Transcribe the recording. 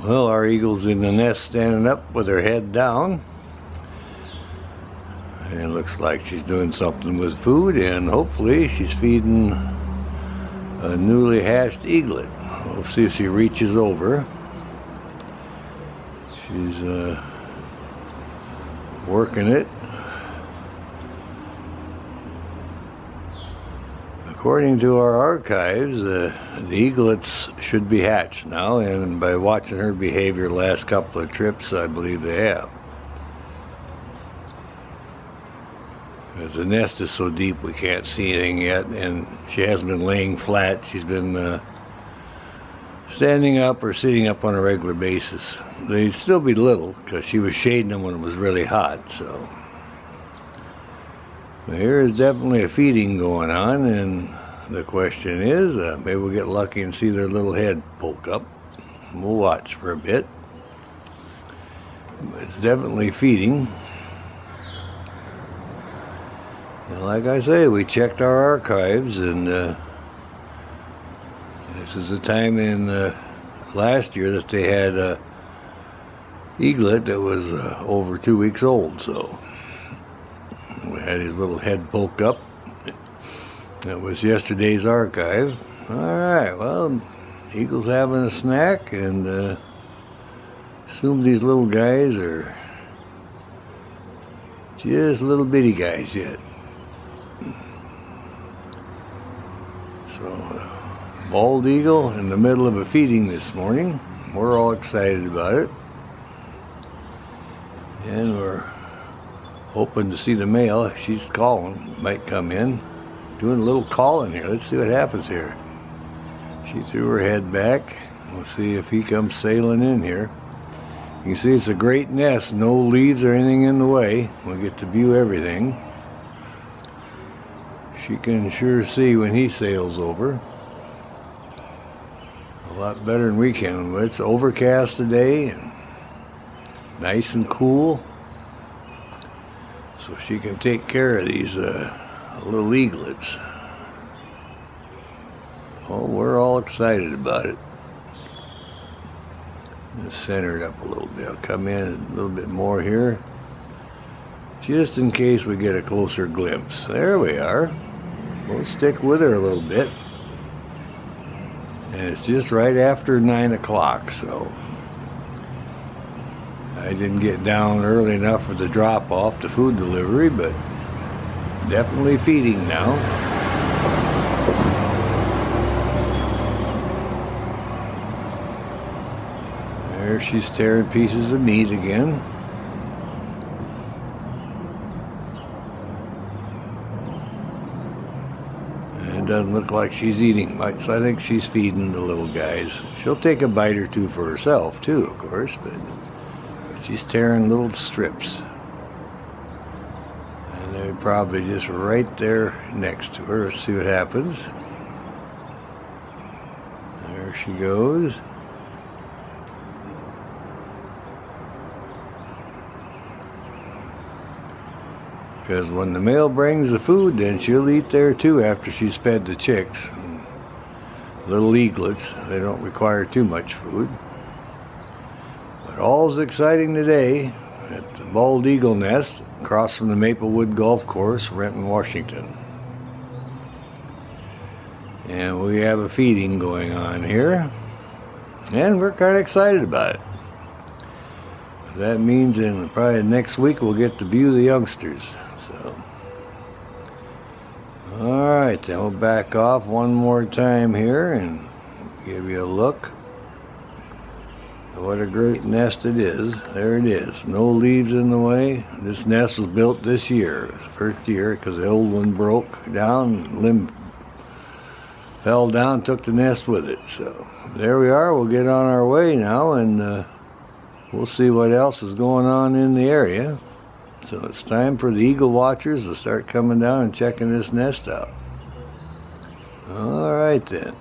Well, our eagle's in the nest standing up with her head down. And it looks like she's doing something with food, and hopefully she's feeding a newly hatched eaglet. We'll see if she reaches over. She's working it. According to our archives, the eaglets should be hatched now, and by watching her behavior the last couple of trips, I believe they have. Because the nest is so deep we can't see anything yet, and she hasn't been laying flat. She's been standing up or sitting up on a regular basis. They'd still be little because she was shading them when it was really hot, so. Here is definitely a feeding going on, and the question is, maybe we'll get lucky and see their little head poke up. We'll watch for a bit. It's definitely feeding. And like I say, we checked our archives, and this is the time in last year that they had a eaglet that was over 2 weeks old, so. We had his little head poke up. That was yesterday's archive. Alright, well, eagle's having a snack, and assume these little guys are just little bitty guys yet. So, bald eagle in the middle of a feeding this morning. We're all excited about it. And we're hoping to see the male. She's calling, might come in. Doing a little calling here. Let's see what happens here. She threw her head back. We'll see if he comes sailing in here. You can see it's a great nest. No leaves or anything in the way. We'll get to view everything. She can sure see when he sails over. A lot better than we can. It's overcast today and nice and cool. So she can take care of these little eaglets. Oh, we're all excited about it. Just center it up a little bit. I'll come in a little bit more here, just in case we get a closer glimpse. There we are. We'll stick with her a little bit. And it's just right after 9 o'clock, so I didn't get down early enough for the drop-off, the food delivery, but definitely feeding now. There she's tearing pieces of meat again. It doesn't look like she's eating much, so I think she's feeding the little guys. She'll take a bite or two for herself, too, of course, but she's tearing little strips. And they're probably just right there next to her. Let's see what happens. There she goes. Because when the male brings the food, then she'll eat there too after she's fed the chicks. Little eaglets, they don't require too much food. But all's exciting today at the Bald Eagle Nest across from the Maplewood Golf Course, Renton, Washington. And we have a feeding going on here, and we're kind of excited about it. That means in probably next week we'll get to view the youngsters. So, alright, then we'll back off one more time here and give you a look. What a great nest it is. There it is. No leaves in the way. This nest was built this year. It was the first year because the old one broke down. Limb fell down, took the nest with it. So there we are. We'll get on our way now, and we'll see what else is going on in the area. So it's time for the eagle watchers to start coming down and checking this nest out. All right then.